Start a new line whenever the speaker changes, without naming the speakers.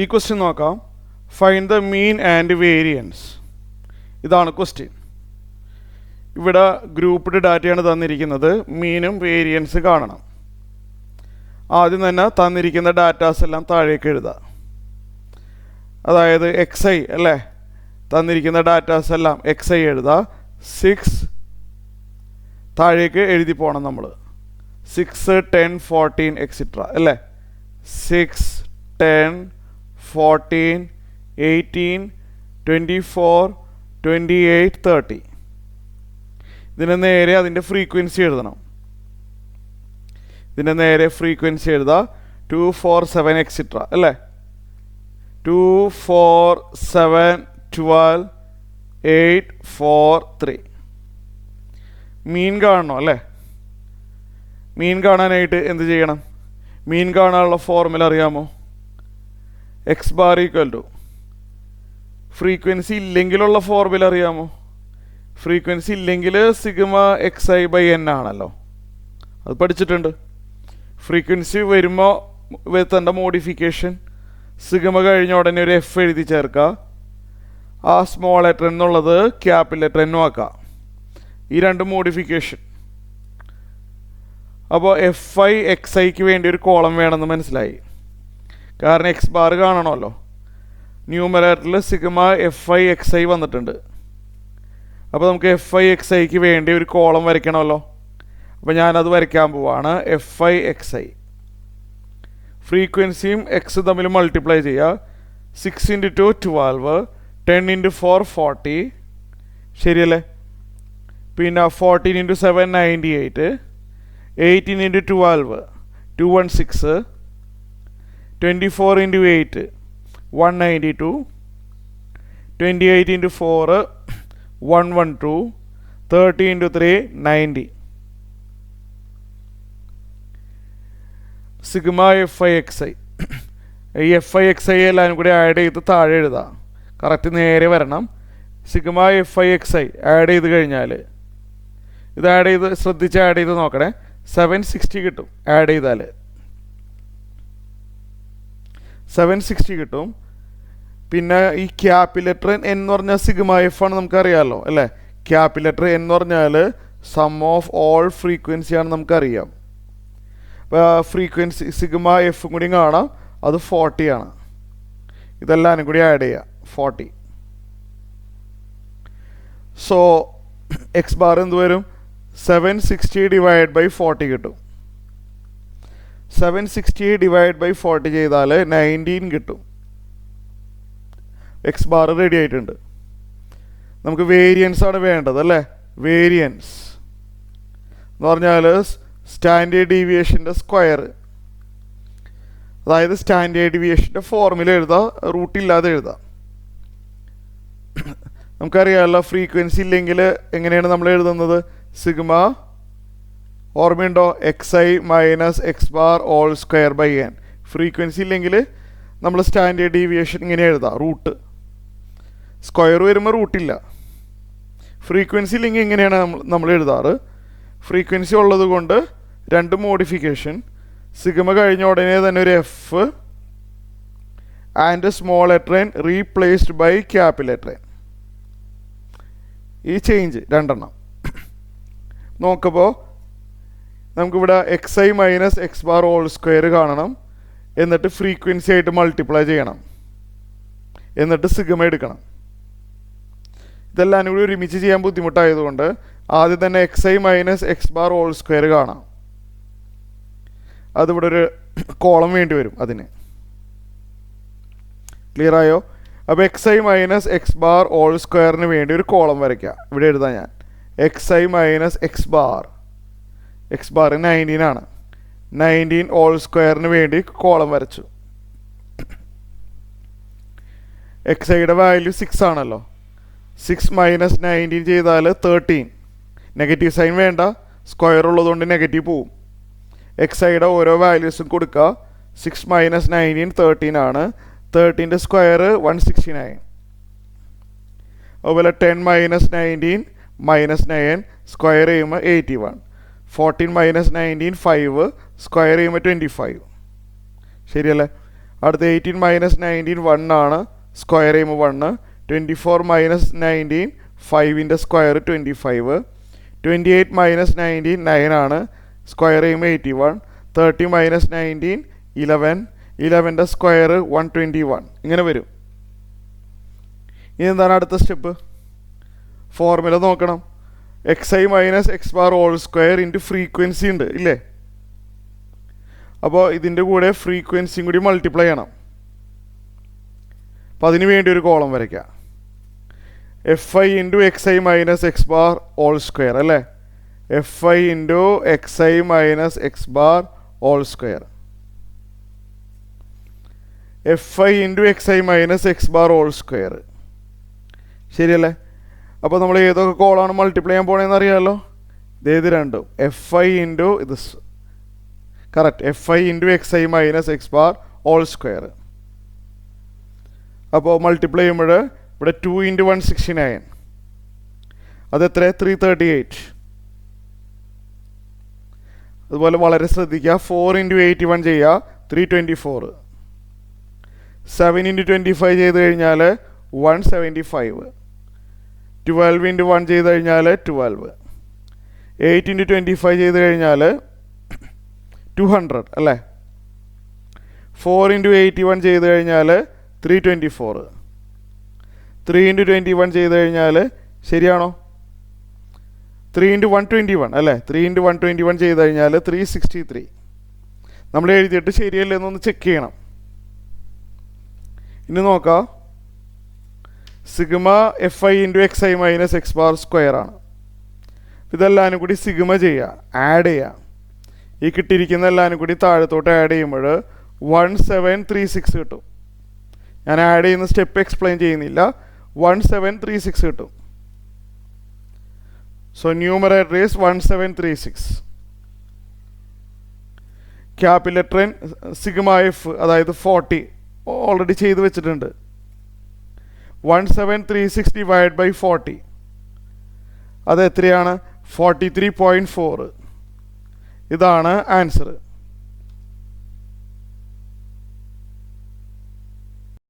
ഈ ക്വസ്റ്റ്യൻ നോക്കാം. Find the mean and variance. ഇതാണ് ക്വസ്റ്റ്യൻ. ഇവിടെ ഗ്രൂപ്പ്ഡ് ഡാറ്റയാണ് തന്നിരിക്കുന്നത്. മീനും വേരിയൻസ് കാണണം. ആദ്യം തന്നെ തന്നിരിക്കുന്ന ഡാറ്റാസ് എല്ലാം താഴേക്ക് എഴുതുക. അതായത് എക്സ് ഐ അല്ലേ, തന്നിരിക്കുന്ന ഡാറ്റാസ് എല്ലാം എക്സ് ഐ എഴുതുക. 6 താഴേക്ക് എഴുതി പോകണം നമ്മൾ. 6, 10, 14 എക്സിട്ര അല്ലേ. 6, 10, 14, 18, 24, 28, 30. ഇതിന് നേരെ അതിൻ്റെ ഫ്രീക്വൻസി എഴുതണം. ഇതിൻ്റെ നേരെ ഫ്രീക്വൻസി എഴുതുക. 2, 4, 7 എക്സിട്ര അല്ലേ. 2, 4, 7, 12, 8, 4, 3. മീൻ കാണണോ അല്ലേ. മീൻ കാണാനായിട്ട് എന്ത് ചെയ്യണം? മീൻ കാണാനുള്ള ഫോർമുല അറിയാമോ? X bar equal to frequency ഇല്ലെങ്കിലുള്ള ഫോർമുല അറിയാമോ? ഫ്രീക്വൻസി ഇല്ലെങ്കിൽ sigma x i by n ആണല്ലോ. അത് പഠിച്ചിട്ടുണ്ട്. ഫ്രീക്വൻസി വരുമ്പോൾ വരുത്തേണ്ട മോഡിഫിക്കേഷൻ, സിഗ്മ കഴിഞ്ഞ ഉടനെ ഒരു എഫ് എഴുതി ചേർക്കുക. ആ സ്മോൾ ലെറ്റർ എന്നുള്ളത് ക്യാപിറ്റൽ ലെറ്റർ എന്നും ആക്കുക. ഈ രണ്ട് മോഡിഫിക്കേഷൻ. അപ്പോൾ എഫ് ഐ എക്സ് ഐക്ക് വേണ്ടി ഒരു കോളം വേണമെന്ന് മനസ്സിലായി. കാരണം എക്സ് ബാർ കാണണമല്ലോ. ന്യൂമറേറ്ററിൽ sigma f i x i വന്നിട്ടുണ്ട്. അപ്പോൾ നമുക്ക് എഫ് ഐ എക്സ് ഐക്ക് വേണ്ടി ഒരു കോളം വരയ്ക്കണമല്ലോ. അപ്പോൾ ഞാനത് വരയ്ക്കാൻ പോവാണ്. എഫ് ഐ എക്സ് ഐ ഫ്രീക്വൻസിയും എക്സ് തമ്മിൽ മൾട്ടിപ്ലൈ ചെയ്യുക. 6 × 2 12, 10 × 4 40 ശരിയല്ലേ. പിന്നെ 14 × 7 98, 18 × 12 216, 24 × 8 192, 28 × 4 112, 30 × 3 90. Sigma f i x I. ഈ എഫ് ഐ എക്സ് ഐ എല്ലാവരും കൂടി ആഡ് ചെയ്ത് താഴെ എഴുതാം. കറക്റ്റ് നേരെ വരണം. Sigma f i x I add ചെയ്ത് കഴിഞ്ഞാൽ ഇത് ആഡ് ചെയ്ത് ശ്രദ്ധിച്ച് ആഡ് ചെയ്ത് നോക്കണേ. 760 കിട്ടും. ആഡ് ചെയ്താൽ 760 കിട്ടും. പിന്നെ ഈ ക്യാപിറ്റൽ ലെറ്റർ എൻ എന്ന് പറഞ്ഞാൽ സിഗ്മ എഫ് ആണ്, നമുക്കറിയാമല്ലോ അല്ലേ. ക്യാപിറ്റൽ ലെറ്റർ എൻ എന്ന് പറഞ്ഞാൽ സം ഓഫ് ഓൾ ഫ്രീക്വൻസി ആണ്, നമുക്കറിയാം. അപ്പോൾ ഫ്രീക്വൻസി സിഗ്മ എഫും കൂടി കാണാം. അത് 40 ആണ്. ഇതെല്ലാവരും കൂടി ആഡ് ചെയ്യുക 40. സോ എക്സ് ബാർ എന്ത് വരും? 760 ഡിവൈഡ് ബൈ 40 കിട്ടും. 760 ഡിവൈഡ് ബൈ 40 ചെയ്താൽ 19 കിട്ടും. എക്സ് ബാർ റെഡി ആയിട്ടുണ്ട്. നമുക്ക് വേരിയൻസ് ആണ് വേണ്ടത് അല്ലേ. വേരിയൻസ് എന്ന് പറഞ്ഞാൽ സ്റ്റാൻഡേർഡ് ഡീവിയേഷൻ്റെ സ്ക്വയർ. അതായത് സ്റ്റാൻഡേർഡ് ഡീവിയേഷൻ്റെ ഫോർമുല എഴുതാം, റൂട്ടില്ലാതെ എഴുതാം. നമുക്കറിയാമല്ലോ ഫ്രീക്വൻസി ഇല്ലെങ്കിൽ എങ്ങനെയാണ് നമ്മൾ എഴുതുന്നത്? സിഗ്മ ഓർമ്മയുണ്ടോ? X i minus x bar whole square by n. Frequency ഇല്ലെങ്കിൽ നമ്മൾ സ്റ്റാൻഡേർഡ് ഡീവിയേഷൻ ഇങ്ങനെ എഴുതാം, റൂട്ട്. സ്ക്വയർ വരുമ്പോൾ റൂട്ടില്ല. ഫ്രീക്വൻസി ഇല്ലെങ്കിൽ എങ്ങനെയാണ് നമ്മൾ എഴുതാറ്? ഫ്രീക്വൻസി ഉള്ളത് കൊണ്ട് രണ്ട് മോഡിഫിക്കേഷൻ. സിഗ്മ കഴിഞ്ഞ ഉടനെ തന്നെ ഒരു f and small letter n replaced by capital letter n. ഈ ചേഞ്ച് രണ്ടെണ്ണം നോക്കുമ്പോൾ നമുക്കിവിടെ x i minus x bar whole square കാണണം. എന്നിട്ട് ഫ്രീക്വൻസി ആയിട്ട് മൾട്ടിപ്ലൈ ചെയ്യണം. എന്നിട്ട് സിഗ്മ എടുക്കണം. ഇതെല്ലാം കൂടി ഒരുമിച്ച് ചെയ്യാൻ ബുദ്ധിമുട്ടായതുകൊണ്ട് ആദ്യം തന്നെ X i minus x bar whole square കാണാം. അതിവിടെ ഒരു കോളം വേണ്ടി വരും അതിന്. ക്ലിയർ ആയോ? അപ്പോൾ X i minus x bar all സ്ക്വയറിന് വേണ്ടി ഒരു കോളം വരയ്ക്കാം. ഇവിടെ എഴുതാം ഞാൻ. X i minus x bar 19 ആണ്. 19 ഓൾ സ്ക്വയറിന് വേണ്ടി കോളം വരച്ചു. എക്സ് ഐയുടെ വാല്യൂ 6 ആണല്ലോ. 6 മൈനസ് 19 ചെയ്താൽ 13. നെഗറ്റീവ് സൈൻ വേണ്ട, സ്ക്വയർ ഉള്ളതുകൊണ്ട് നെഗറ്റീവ് പോവും. എക്സ് ഐയുടെ ഓരോ വാല്യൂസും കൊടുക്കുക. 6 മൈനസ് 19 13 ആണ്. 13ൻ്റെ സ്ക്വയർ 169. അതുപോലെ 10 മൈനസ് 19 മൈനസ് 9 സ്ക്വയർ ചെയ്യുമ്പോൾ 81. 14 മൈനസ് 19 5 സ്ക്വയർ ചെയ്യുമ്പോൾ 25. ശരിയല്ലേ? അടുത്ത 18 മൈനസ് 19 1 ആണ്, സ്ക്വയർ ചെയ്യുമ്പോൾ 1. 24 മൈനസ് 19 5ൻ്റെ സ്ക്വയർ 25. 28 മൈനസ് 19 9 ആണ്, സ്ക്വയർ ചെയ്യുമ്പോൾ 81. 30 മൈനസ് 19 11. 11ൻ്റെ സ്ക്വയർ 121. ഇങ്ങനെ വരും. ഇനി എന്താണ് അടുത്ത സ്റ്റെപ്പ്? ഫോർമുല നോക്കണം. X i minus x bar whole square into frequency ഉണ്ട് ഇല്ലേ? അപ്പോൾ ഇതിൻ്റെ കൂടെ ഫ്രീക്വൻസിയും കൂടി മൾട്ടിപ്ലൈ ചെയ്യണം. അപ്പോൾ അതിന് വേണ്ടി ഒരു കോളം വരയ്ക്കാം. F i into x i minus x bar whole square അല്ലേ? F i into x i minus x bar whole square. F i into x i minus x bar whole square. ശരിയല്ലേ? അപ്പോൾ നമ്മൾ ഏതൊക്കെ കോളാണ് multiply ചെയ്യാൻ പോകണമെന്ന് അറിയാമല്ലോ. ഇതേത് രണ്ടും എഫ് ഐ ഇൻറ്റു ഇത് correct f i into x i minus x bar whole square. അപ്പോൾ മൾട്ടിപ്ലൈ ചെയ്യുമ്പോൾ ഇവിടെ 2 ഇൻറ്റു 169. അതെത്ര? 338. അതുപോലെ വളരെ ശ്രദ്ധിക്കുക, 4 ഇൻറ്റു 81 ചെയ്യുക, 324. 7 ഇൻറ്റു 25 ചെയ്ത് കഴിഞ്ഞാൽ 175. 12 ഇൻറ്റു 1 ചെയ്ത് കഴിഞ്ഞാൽ 12. 8 ഇൻറ്റു 25 ചെയ്ത് കഴിഞ്ഞാൽ 200 അല്ലേ? 4 ഇൻറ്റു 81 ചെയ്ത് കഴിഞ്ഞാൽ 324. 3 ഇൻറ്റു 21 ചെയ്ത് കഴിഞ്ഞാൽ ശരിയാണോ? 3 ഇൻറ്റു 121 അല്ലേ? 3 ഇൻറ്റു 121 ചെയ്ത് കഴിഞ്ഞാൽ 363. നമ്മൾ എഴുതിയിട്ട് ശരിയല്ലേ എന്നൊന്ന് ചെക്ക് ചെയ്യണം. ഇനി നോക്കാം. Sigma f i into x i minus x bar square ആണ്. ഇതെല്ലാവരും കൂടി സിഗ്മ ചെയ്യുക, ആഡ് ചെയ്യുക. ഈ കിട്ടിയിരിക്കുന്ന എല്ലാവരും കൂടി താഴത്തോട്ട് ആഡ് ചെയ്യുമ്പോൾ 1736 കിട്ടും. ഞാൻ ആഡ് ചെയ്യുന്ന സ്റ്റെപ്പ് എക്സ്പ്ലെയിൻ ചെയ്യുന്നില്ല. 1736 കിട്ടും. So numerator is 1736. Capital letter N sigma F അതായത് 40 ഓൾറെഡി ചെയ്ത് വെച്ചിട്ടുണ്ട്. 1736 ഡിവൈഡ് ബൈ 40 അത് എത്രയാണ്? 43.4. ഇതാണ് ആൻസർ.